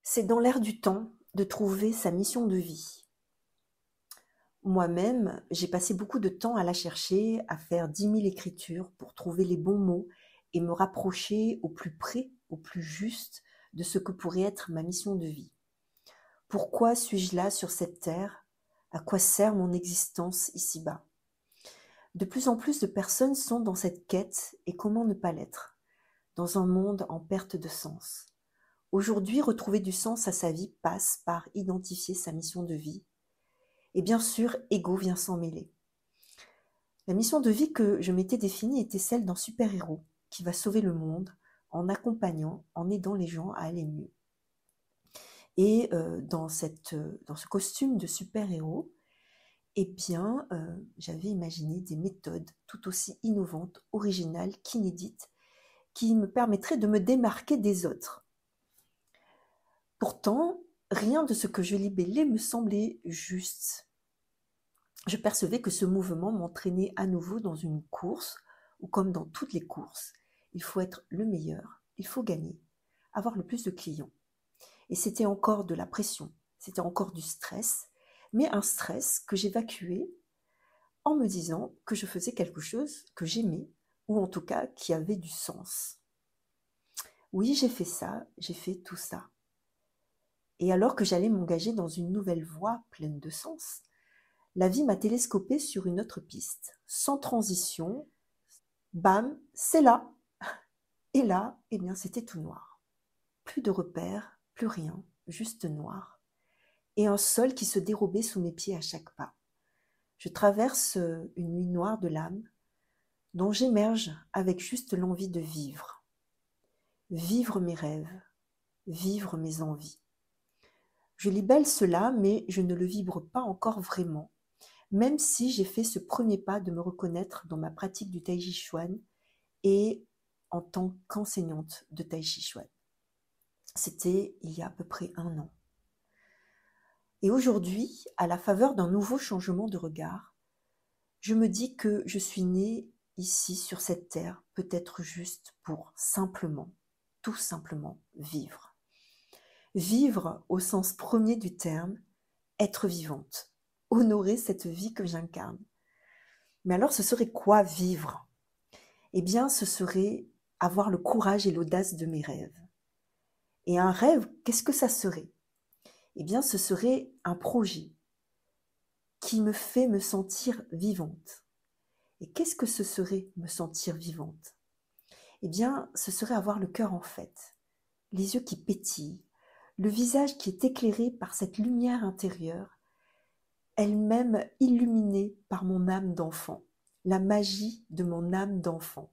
C'est dans l'air du temps de trouver sa mission de vie. Moi-même, j'ai passé beaucoup de temps à la chercher, à faire 10 000 écritures pour trouver les bons mots et me rapprocher au plus près, au plus juste de ce que pourrait être ma mission de vie. Pourquoi suis-je là sur cette terre? À quoi sert mon existence ici-bas? De plus en plus de personnes sont dans cette quête, et comment ne pas l'être, dans un monde en perte de sens. Aujourd'hui, retrouver du sens à sa vie passe par identifier sa mission de vie. Et bien sûr, ego vient s'en mêler. La mission de vie que je m'étais définie était celle d'un super-héros qui va sauver le monde en accompagnant, en aidant les gens à aller mieux. Et dans ce costume de super-héros, eh bien, j'avais imaginé des méthodes tout aussi innovantes, originales, qu'inédites, qui me permettraient de me démarquer des autres. Pourtant, rien de ce que je libellais me semblait juste. Je percevais que ce mouvement m'entraînait à nouveau dans une course, où comme dans toutes les courses, il faut être le meilleur, il faut gagner, avoir le plus de clients. Et c'était encore de la pression, c'était encore du stress, mais un stress que j'évacuais en me disant que je faisais quelque chose que j'aimais, ou en tout cas qui avait du sens. Oui, j'ai fait ça, j'ai fait tout ça. Et alors que j'allais m'engager dans une nouvelle voie pleine de sens, la vie m'a télescopé sur une autre piste, sans transition. Bam, c'est là. Et là, eh bien, c'était tout noir. Plus de repères, plus rien, juste noir. Et un sol qui se dérobait sous mes pieds à chaque pas. Je traverse une nuit noire de l'âme, dont j'émerge avec juste l'envie de vivre. Vivre mes rêves, vivre mes envies. Je libelle cela, mais je ne le vibre pas encore vraiment, même si j'ai fait ce premier pas de me reconnaître dans ma pratique du Tai Chi Chuan et en tant qu'enseignante de Tai Chi Chuan. C'était il y a à peu près 1 an. Et aujourd'hui, à la faveur d'un nouveau changement de regard, je me dis que je suis née ici sur cette terre, peut-être juste pour simplement, tout simplement vivre. Vivre au sens premier du terme, être vivante, honorer cette vie que j'incarne. Mais alors, ce serait quoi vivre? Eh bien, ce serait avoir le courage et l'audace de mes rêves. Et un rêve, qu'est-ce que ça serait? Eh bien, ce serait un projet qui me fait me sentir vivante. Et qu'est-ce que ce serait me sentir vivante? Eh bien, ce serait avoir le cœur en fête, les yeux qui pétillent, le visage qui est éclairé par cette lumière intérieure, elle-même illuminée par mon âme d'enfant, la magie de mon âme d'enfant.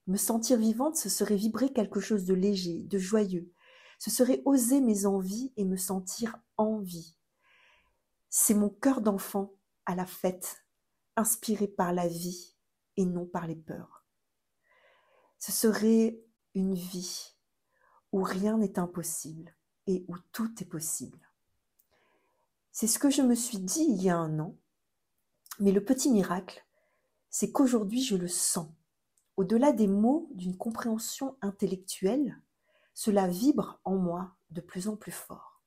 Me sentir vivante, ce serait vibrer quelque chose de léger, de joyeux. Ce serait oser mes envies et me sentir en vie. C'est mon cœur d'enfant à la fête, inspiré par la vie et non par les peurs. Ce serait une vie où rien n'est impossible et où tout est possible. C'est ce que je me suis dit il y a 1 an, mais le petit miracle, c'est qu'aujourd'hui je le sens. Au-delà des mots, d'une compréhension intellectuelle, cela vibre en moi de plus en plus fort.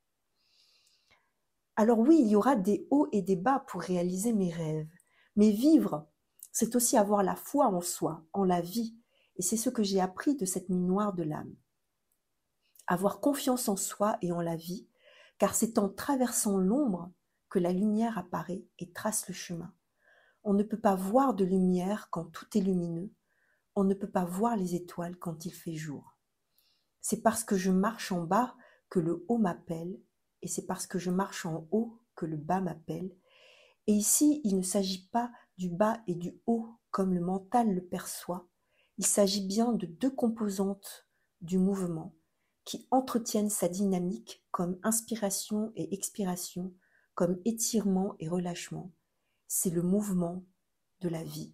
Alors oui, il y aura des hauts et des bas pour réaliser mes rêves, mais vivre, c'est aussi avoir la foi en soi, en la vie, et c'est ce que j'ai appris de cette nuit noire de l'âme. Avoir confiance en soi et en la vie, car c'est en traversant l'ombre que la lumière apparaît et trace le chemin. On ne peut pas voir de lumière quand tout est lumineux, on ne peut pas voir les étoiles quand il fait jour. C'est parce que je marche en bas que le haut m'appelle, et c'est parce que je marche en haut que le bas m'appelle. Et ici, il ne s'agit pas du bas et du haut comme le mental le perçoit. Il s'agit bien de 2 composantes du mouvement qui entretiennent sa dynamique comme inspiration et expiration, comme étirement et relâchement. C'est le mouvement de la vie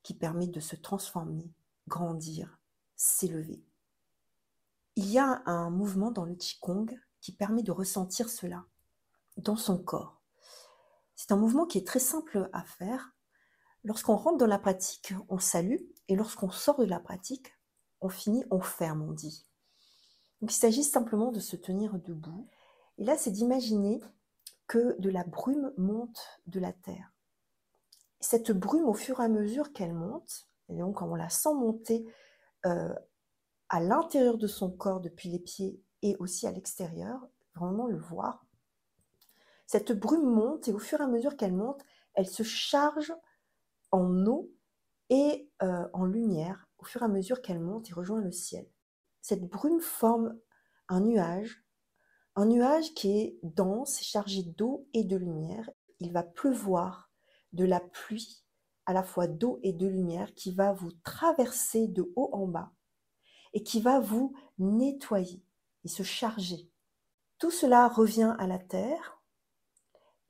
qui permet de se transformer, grandir, s'élever. Il y a un mouvement dans le Qigong qui permet de ressentir cela dans son corps. C'est un mouvement qui est très simple à faire. Lorsqu'on rentre dans la pratique, on salue, et lorsqu'on sort de la pratique, on finit, on ferme, on dit. Donc il s'agit simplement de se tenir debout. Et là, c'est d'imaginer que de la brume monte de la terre. Et cette brume, au fur et à mesure qu'elle monte, et donc quand on la sent monter à l'intérieur de son corps depuis les pieds et aussi à l'extérieur, vraiment le voir, cette brume monte et au fur et à mesure qu'elle monte, elle se charge en eau et en lumière au fur et à mesure qu'elle monte et rejoint le ciel. Cette brume forme un nuage qui est dense et chargé d'eau et de lumière. Il va pleuvoir de la pluie, à la fois d'eau et de lumière, qui va vous traverser de haut en bas et qui va vous nettoyer et se charger. Tout cela revient à la terre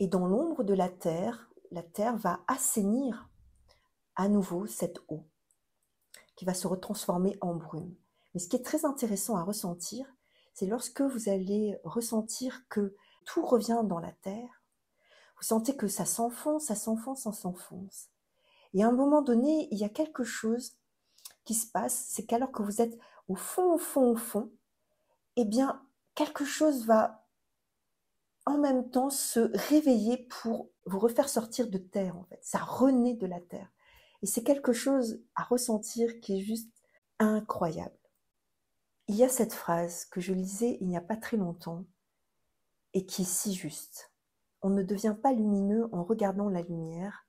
et dans l'ombre de la terre va assainir à nouveau cette eau qui va se retransformer en brume. Mais ce qui est très intéressant à ressentir, c'est lorsque vous allez ressentir que tout revient dans la terre, vous sentez que ça s'enfonce, ça s'enfonce, ça s'enfonce. Et à un moment donné, il y a quelque chose qui se passe, c'est qu'alors que vous êtes au fond, au fond, au fond, eh bien, quelque chose va en même temps se réveiller pour vous refaire sortir de terre, en fait. Ça renaît de la terre. Et c'est quelque chose à ressentir qui est juste incroyable. Il y a cette phrase que je lisais il n'y a pas très longtemps et qui est si juste. On ne devient pas lumineux en regardant la lumière,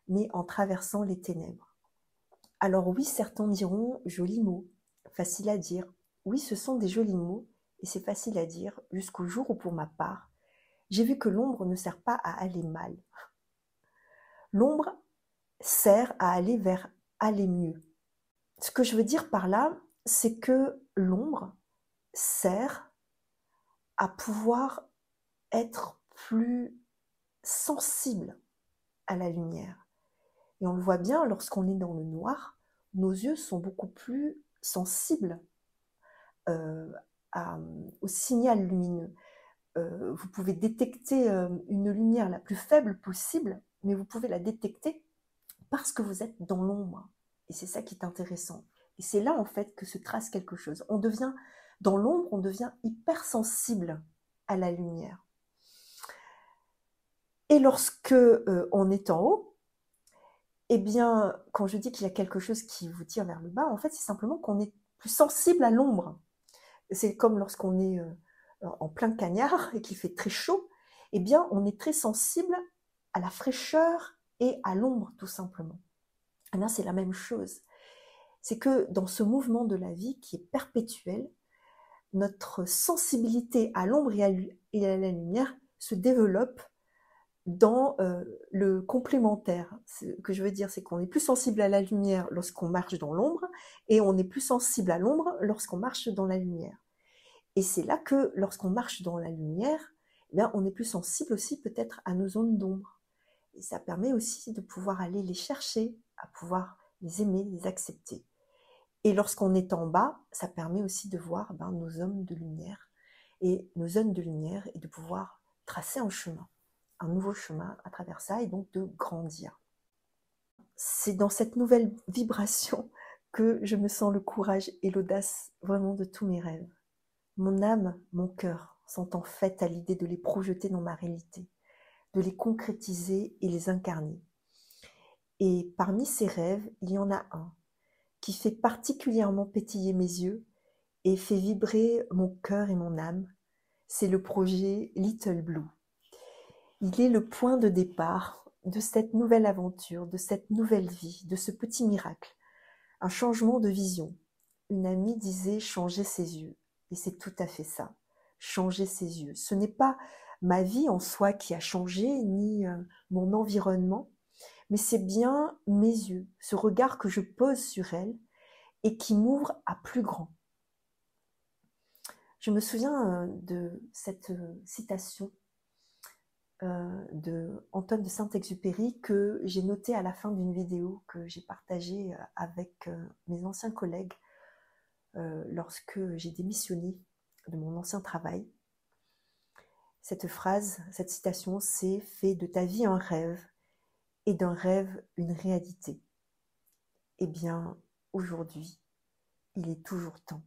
mais en traversant les ténèbres. Alors oui, certains diront jolis mots, facile à dire. Oui, ce sont des jolis mots et c'est facile à dire jusqu'au jour où, pour ma part, j'ai vu que l'ombre ne sert pas à aller mal. L'ombre sert à aller vers aller mieux. Ce que je veux dire par là, c'est que l'ombre sert à pouvoir être plus sensible à la lumière. Et on le voit bien, lorsqu'on est dans le noir, nos yeux sont beaucoup plus sensibles euh, au signal lumineux. Vous pouvez détecter une lumière la plus faible possible, mais vous pouvez la détecter parce que vous êtes dans l'ombre. Et c'est ça qui est intéressant. Et c'est là, en fait, que se trace quelque chose. On devient, dans l'ombre, on devient hypersensible à la lumière. Et lorsque on est en haut, eh bien, quand je dis qu'il y a quelque chose qui vous tire vers le bas, en fait, c'est simplement qu'on est plus sensible à l'ombre. C'est comme lorsqu'on est en plein cagnard et qu'il fait très chaud, eh bien, on est très sensible à la fraîcheur et à l'ombre, tout simplement. Eh bien, c'est la même chose. C'est que dans ce mouvement de la vie qui est perpétuel, notre sensibilité à l'ombre et à la lumière se développe dans le complémentaire. Ce que je veux dire, c'est qu'on est plus sensible à la lumière lorsqu'on marche dans l'ombre et on est plus sensible à l'ombre lorsqu'on marche dans la lumière. Et c'est là que lorsqu'on marche dans la lumière, eh bien, on est plus sensible aussi peut-être à nos zones d'ombre. Et ça permet aussi de pouvoir aller les chercher, à pouvoir les aimer, les accepter. Et lorsqu'on est en bas, ça permet aussi de voir nos zones de lumière et de pouvoir tracer un nouveau chemin à travers ça et donc de grandir. C'est dans cette nouvelle vibration que je me sens le courage et l'audace vraiment de tous mes rêves. Mon âme, mon cœur sont en fait à l'idée de les projeter dans ma réalité, de les concrétiser et les incarner. Et parmi ces rêves, il y en a un qui fait particulièrement pétiller mes yeux et fait vibrer mon cœur et mon âme. C'est le projet Little Blue. Il est le point de départ de cette nouvelle aventure, de cette nouvelle vie, de ce petit miracle. Un changement de vision. Une amie disait changer ses yeux. Et c'est tout à fait ça. Changer ses yeux. Ce n'est pas ma vie en soi qui a changé, ni mon environnement, mais c'est bien mes yeux, ce regard que je pose sur elle et qui m'ouvre à plus grand. Je me souviens de cette citation de Antoine de Saint-Exupéry que j'ai notée à la fin d'une vidéo que j'ai partagée avec mes anciens collègues lorsque j'ai démissionné de mon ancien travail. Cette phrase, cette citation, c'est « Fais de ta vie un rêve et d'un rêve une réalité ». Eh bien, aujourd'hui, il est toujours temps